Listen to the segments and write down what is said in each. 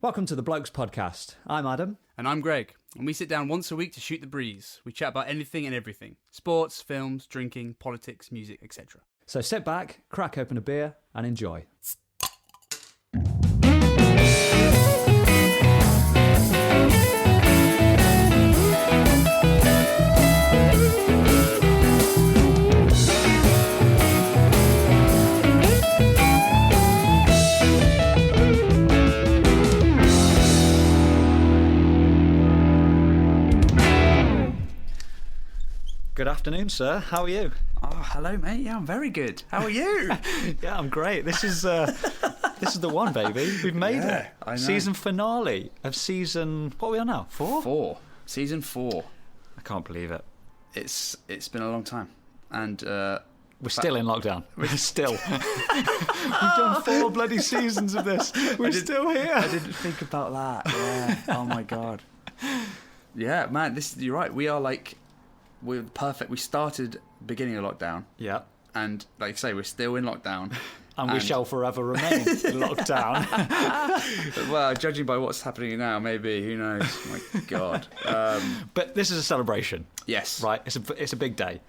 Welcome to the Blokes podcast. I'm Adam. And I'm Greg, and we sit down once a week to shoot the breeze. We chat about anything and everything. Sports, films, drinking, politics, music, etc. So sit back, crack open a beer and enjoy. Good afternoon, sir. How are you? Oh, hello, mate. Yeah, I'm very good. How are you? Yeah, I'm great. This is the one, baby. We've made it. I know. Season finale of season. What are we on now? Four. Season 4. I can't believe it. It's been a long time, and We're still in lockdown. We're still. We've done 4 bloody seasons of this. We're still here. I didn't think about that. Yeah. Oh my god. Yeah, man. You're right. We're perfect. We started beginning of lockdown. Yeah. And like I say, we're still in lockdown. And we shall forever remain in lockdown. Well, judging by what's happening now, maybe. Who knows? My God. But this is a celebration. Yes. Right? It's a big day.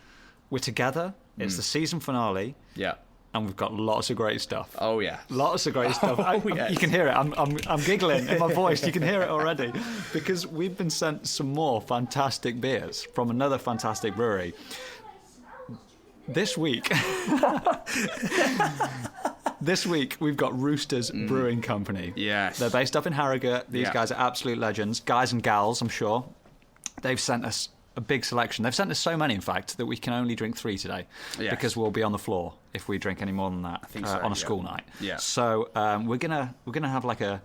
We're together. It's the season finale. Yeah. And we've got lots of great stuff. Oh, yeah. Lots of great stuff. Yes. You can hear it. I'm giggling in my voice. You can hear it already. Because we've been sent some more fantastic beers from another fantastic brewery. This week, we've got Roosters Brewing Company. Yes. They're based up in Harrogate. These Yeah. guys are absolute legends. Guys and gals, I'm sure. They've sent us a big selection. They've sent us so many, in fact, that we can only drink 3 today. Yes. Because we'll be on the floor if we drink any more than that on a school night. Yeah. So we're gonna have like a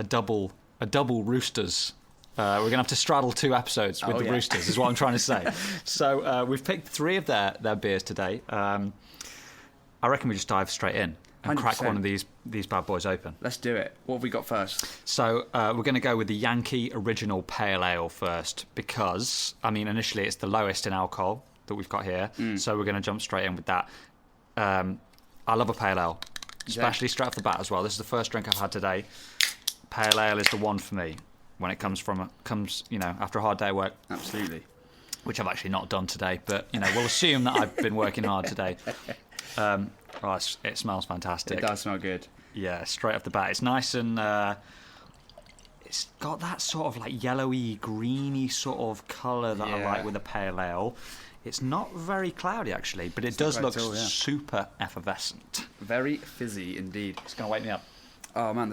double Roosters. We're gonna have to straddle 2 episodes with the Roosters, is what I'm trying to say. So we've picked 3 of their beers today. I reckon we just dive straight in and 100%. crack one of these bad boys open. Let's do it. What have we got first? So we're going to go with the Yankee Original Pale Ale first because, I mean, initially it's the lowest in alcohol that we've got here. So we're going to jump straight in with that. I love a pale ale, especially straight off the bat as well. This is the first drink I've had today. Pale ale is the one for me when it comes after a hard day of work. Absolutely. Which I've actually not done today, but we'll assume that I've been working hard today. It smells fantastic. It does smell good. Yeah, straight off the bat. It's nice and it's got that sort of like yellowy, greeny sort of colour that I like with a pale ale. It's not very cloudy actually, but it does look super effervescent. Very fizzy indeed. It's going to wake me up. Oh man,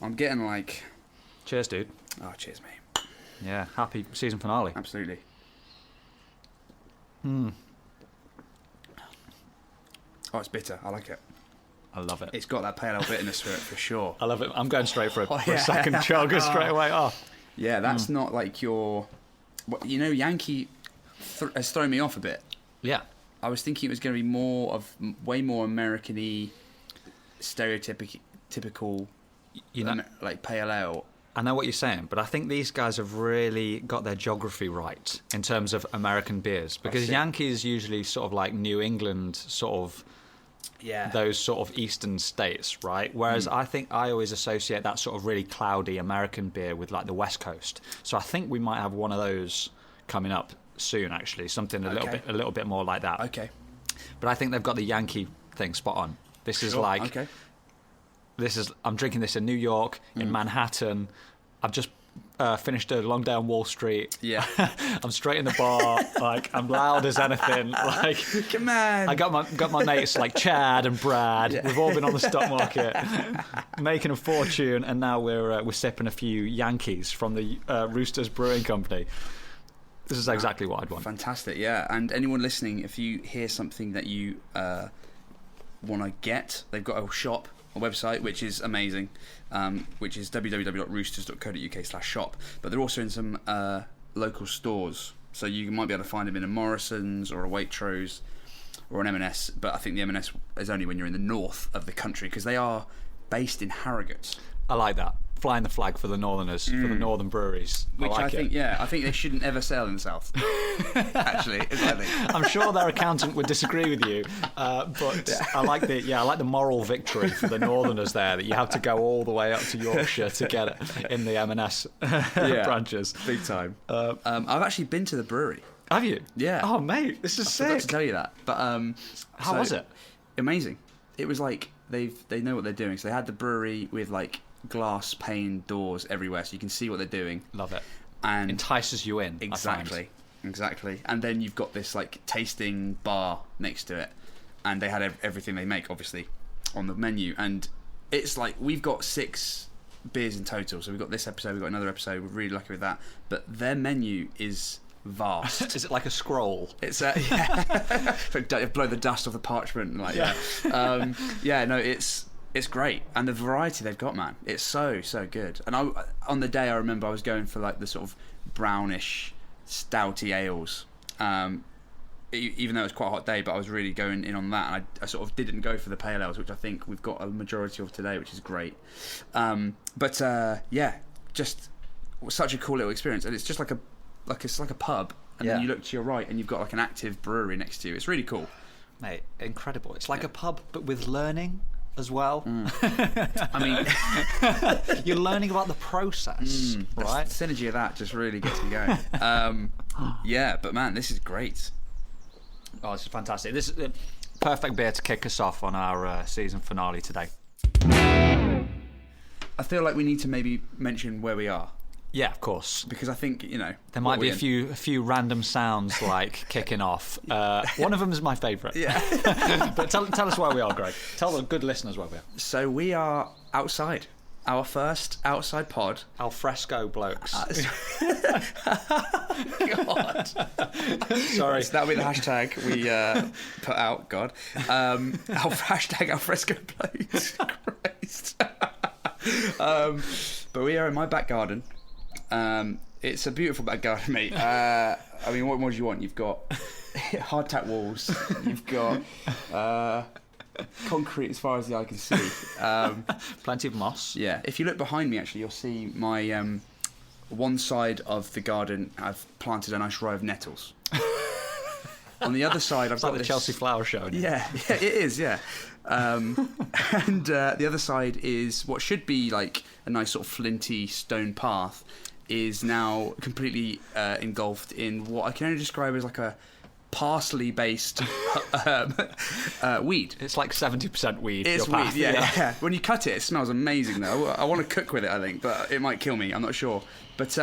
I'm getting like... Cheers, dude. Oh, cheers, mate. Yeah, happy season finale. Absolutely. Oh, it's bitter. I like it. I love it. It's got that pale ale bitterness to it for sure. I love it. I'm going straight for a second chugger straight away. Oh. Yeah, that's not like your... Yankee has thrown me off a bit. Yeah. I was thinking it was going to be way more American-y, stereotypical, like pale ale. I know what you're saying, but I think these guys have really got their geography right in terms of American beers. Because Yankee is usually sort of like New England, sort of those sort of eastern states, right? Whereas I think I always associate that sort of really cloudy American beer with like the West Coast. So I think we might have one of those coming up soon, actually. Something a little bit more like that. Okay. But I think they've got the Yankee thing spot on. This is like... Okay. I'm drinking this in New York, in Manhattan. I've just finished a long day on Wall Street. Yeah. I'm straight in the bar. Like, I'm loud as anything. Like, come on. I got my mates like Chad and Brad. Yeah. We've all been on the stock market, making a fortune, and now we're sipping a few Yankees from the Roosters Brewing Company. This is exactly what I'd want. Fantastic, yeah. And anyone listening, if you hear something that you want to get, they've got a shop. A website which is amazing, which is www.roosters.co.uk/shop. But they're also in some local stores, so you might be able to find them in a Morrison's or a Waitrose or an M&S. But I think the M&S is only when you're in the north of the country because they are based in Harrogate. I like that. flying the flag for the Northerners, for the Northern breweries. Which I think they shouldn't ever sail in the South. Actually, is what I think. I'm sure their accountant would disagree with you, but I like the moral victory for the Northerners there, that you have to go all the way up to Yorkshire to get it in the M&S branches. Big time. I've actually been to the brewery. Have you? Yeah. Oh, mate, this is I sick. forgot to tell you that. But how was it? Amazing. It was like they know what they're doing. So they had the brewery with like glass pane doors everywhere, so you can see what they're doing. Love it. And entices you in. Exactly. And then you've got this like tasting bar next to it, and they had everything they make obviously on the menu. And it's like we've got 6 beers in total. So we've got this episode, we've got another episode. We're really lucky with that. But their menu is vast. Is it like a scroll? It's blow the dust off the parchment. Like it's great, and the variety they've got, man, it's so good. And on the day, I remember I was going for like the sort of brownish, stouty ales. Even though it was quite a hot day, but I was really going in on that. And I sort of didn't go for the pale ales, which I think we've got a majority of today, which is great. Just such a cool little experience, and it's just like it's like a pub, and then you look to your right, and you've got like an active brewery next to you. It's really cool, mate. Incredible. It's like a pub, but with learning as well. I mean, you're learning about the process, right? The synergy of that just really gets me going. But man, this is great. Oh, this is fantastic. This is the perfect beer to kick us off on our season finale today. I feel like we need to maybe mention where we are. Yeah, of course. Because I think, there might be a few random sounds like kicking off. One of them is my favourite. Yeah. But tell us where we are, Greg. Tell the good listeners where we are. So we are outside. Our first outside pod. Al fresco blokes. God. Sorry. So that'll be the hashtag we put out. God. Hashtag al fresco blokes. Christ. But we are in my back garden. It's a beautiful back garden, mate. I mean, what more do you want? You've got hardtack walls. You've got concrete as far as the eye can see. Plenty of moss. Yeah. If you look behind me, actually, you'll see my one side of the garden. I've planted a nice row of nettles. On the other side, I've got the Chelsea Flower Show. Yeah, it is. Yeah. And the other side is what should be like a nice sort of flinty stone path, is now completely engulfed in what I can only describe as like a parsley-based weed. It's like 70% weed. It's weed, yeah. When you cut it, it smells amazing though. I want to cook with it, I think, but it might kill me. I'm not sure. But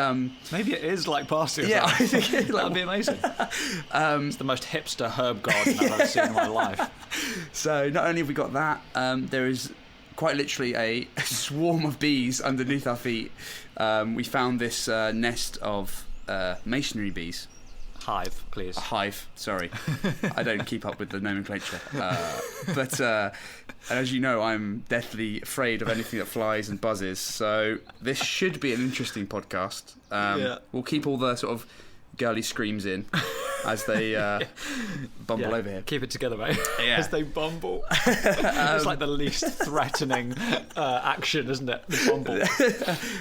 maybe it is like parsley. Yeah, I think that'd be amazing. It's the most hipster herb garden I've ever seen in my life. So not only have we got that, there is quite literally a swarm of bees underneath our feet. We found this nest of masonry bees. Hive, please. A hive, sorry. I don't keep up with the nomenclature. But as you know, I'm deathly afraid of anything that flies and buzzes. So this should be an interesting podcast. We'll keep all the sort of girly screams in as they bumble over here. Keep it together, mate. Yeah. As they bumble. It's like the least threatening action, isn't it? The bumble.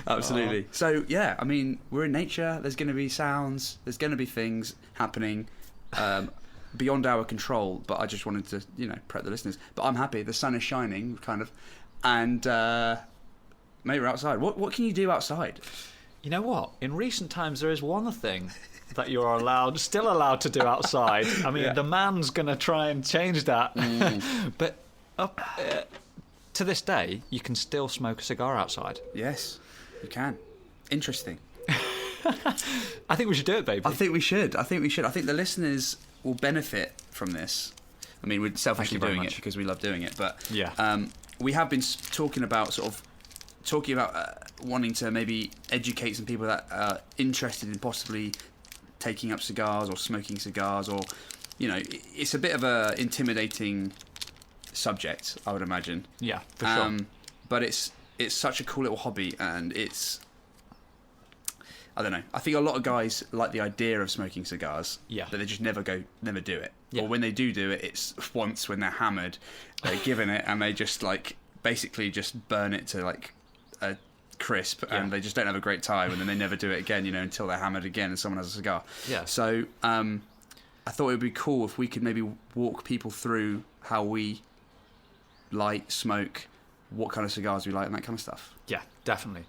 Absolutely. So, yeah, I mean, we're in nature. There's going to be sounds. There's going to be things happening beyond our control. But I just wanted to, prep the listeners. But I'm happy. The sun is shining, kind of. And maybe we're outside. What can you do outside? You know what? In recent times, there is one thing that you're still allowed to do outside. I mean, the man's going to try and change that. But to this day, you can still smoke a cigar outside. Yes, you can. Interesting. I think we should do it, baby. I think we should. I think the listeners will benefit from this. I mean, we're selfishly doing it because we love doing it. But we have been talking about wanting to maybe educate some people that are interested in possibly taking up cigars or smoking cigars, or it's a bit of a intimidating subject, I would imagine. Yeah, for sure. But it's such a cool little hobby, and I don't know. I think a lot of guys like the idea of smoking cigars, but they just never do it. Yeah. Or when they do it, it's once when they're hammered, they're given it, and they just basically just burn it to a crisp, and they just don't have a great time, and then they never do it again, until they're hammered again and someone has a cigar. Yeah. So I thought it would be cool if we could maybe walk people through how we light, smoke, what kind of cigars we like, and that kind of stuff. Yeah, definitely.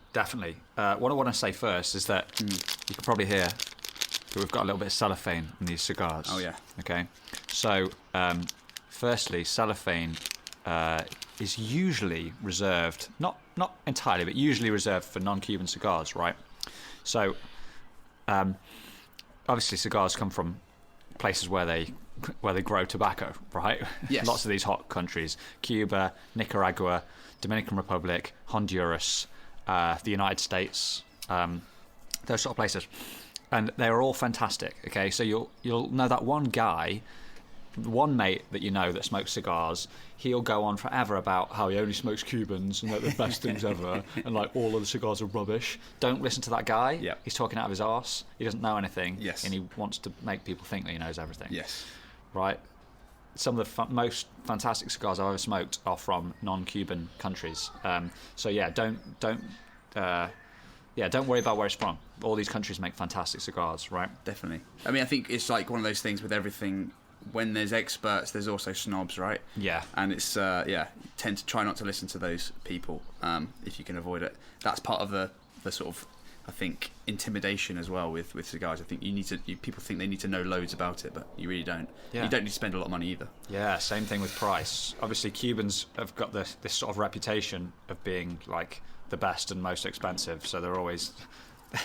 What I want to say first is that you can probably hear that we've got a little bit of cellophane in these cigars. Oh, yeah. Okay. So, firstly, cellophane is usually reserved, not entirely, but usually reserved for non-Cuban cigars, right? So, obviously, cigars come from places where they grow tobacco, right? Yes. Lots of these hot countries: Cuba, Nicaragua, Dominican Republic, Honduras, the United States, those sort of places, and they are all fantastic. Okay, so you'll know that one guy, one mate that you know that smokes cigars. He'll go on forever about how he only smokes Cubans and they're the best things ever, and like all of the cigars are rubbish. Don't listen to that guy. Yep. He's talking out of his arse. He doesn't know anything. Yes. And he wants to make people think that he knows everything. Yes. Right. Some of the most fantastic cigars I've ever smoked are from non-Cuban countries. So yeah, don't worry about where it's from. All these countries make fantastic cigars, right? Definitely. I mean, I think it's like one of those things with everything. When there's experts, there's also snobs, right? Yeah. And it's tend to try not to listen to those people if you can avoid it. That's part of the sort of, I think, intimidation as well with cigars. I think people think they need to know loads about it, but you really don't. Yeah. You don't need to spend a lot of money either. Yeah, same thing with price. Obviously, Cubans have got this sort of reputation of being like the best and most expensive, so they're always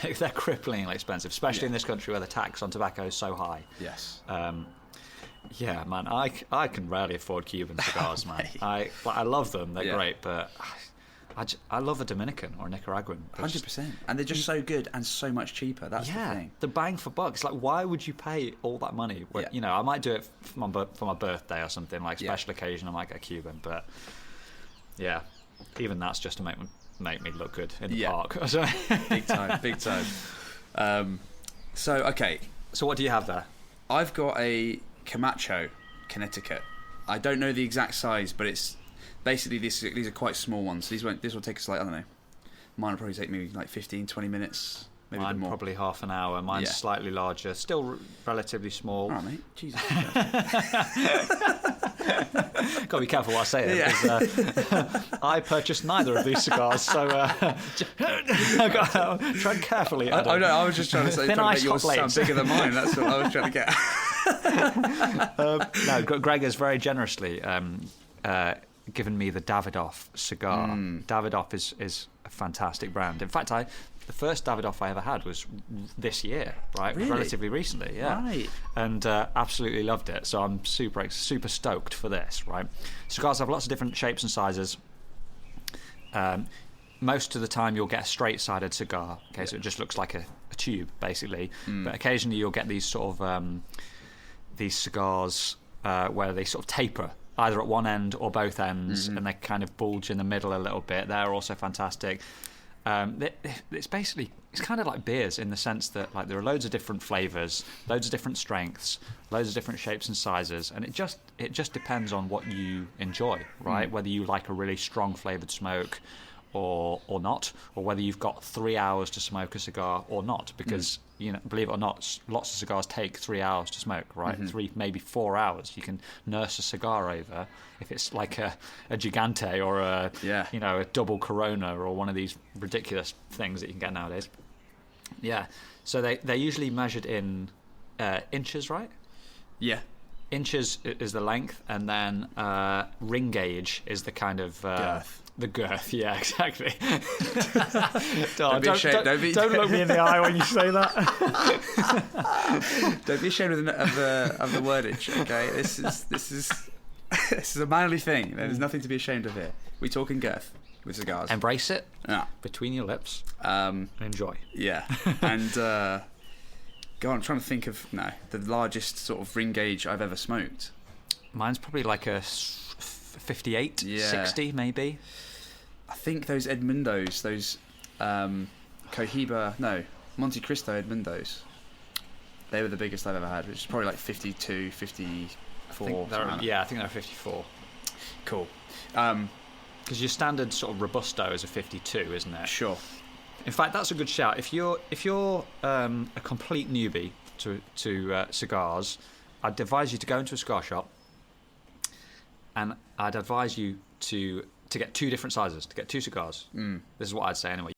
they're cripplingly expensive, especially in this country where the tax on tobacco is so high. Yes. Yeah, man, I can rarely afford Cuban cigars, man. I love them; they're great, but I love a Dominican or a Nicaraguan. 100%, and they're just so good and so much cheaper. That's the thing. The bang for buck. It's like, why would you pay all that money? Where, I might do it for my birthday or something, like special occasion. I might get Cuban, but yeah, even that's just to make me look good in the park. Big time. So what do you have there? I've got a Camacho, Connecticut. I don't know the exact size, but it's basically these are quite small ones. This will take us like, I don't know. Mine will probably take me like 15, 20 minutes. Maybe Mine a bit more. Probably half an hour. Mine's slightly larger, still relatively small. All right, mate. Jesus. Got to be careful what I say. I purchased neither of these cigars, so tread carefully. I was just trying to say, make yours sound bigger than mine. That's what I was trying to get. No, Greg has very generously given me the Davidoff cigar. Davidoff is a fantastic brand. In fact, the first Davidoff I ever had was this year, right? Really? Relatively recently, yeah. Right. And absolutely loved it. So I'm super stoked for this, right? Cigars have lots of different shapes and sizes. Most of the time you'll get a straight-sided cigar, okay, so it just looks like a tube, basically. But occasionally you'll get these sort of these cigars where they sort of taper, either at one end or both ends, and they kind of bulge in the middle a little bit. They're also fantastic. It's kind of like beers in the sense that like there are loads of different flavors, loads of different strengths, loads of different shapes and sizes, and it just depends on what you enjoy, right? Whether you like a really strong flavored smoke or not, or whether you've got 3 hours to smoke a cigar or not, because believe it or not, lots of cigars take 3 hours to smoke, right? 3, maybe 4 hours. You can nurse a cigar over if it's like a Gigante or a double Corona or one of these ridiculous things that you can get nowadays. Yeah, so they're usually measured in inches, right? Yeah. Inches is the length, and then ring gauge is the kind of girth. The girth, yeah, exactly. Don't look me in the eye when you say that. Don't be ashamed of the wordage. Okay, this is a manly thing. There's nothing to be ashamed of here. We talk in girth with cigars. Embrace it between your lips. And enjoy. Yeah, and God, I'm trying to think of the largest sort of ring gauge I've ever smoked. Mine's probably like a 58, 60 maybe. I think those Edmundos, those Monte Cristo Edmundos, they were the biggest I've ever had, which is probably like 52, 54. I think they're 54. Cool. because your standard sort of Robusto is a 52, isn't it? Sure. In fact, that's a good shout. If you're a complete newbie to cigars, I'd advise you to go into a cigar shop, and I'd advise you to get 2 different sizes, to get 2 cigars. This is what I'd say anyway.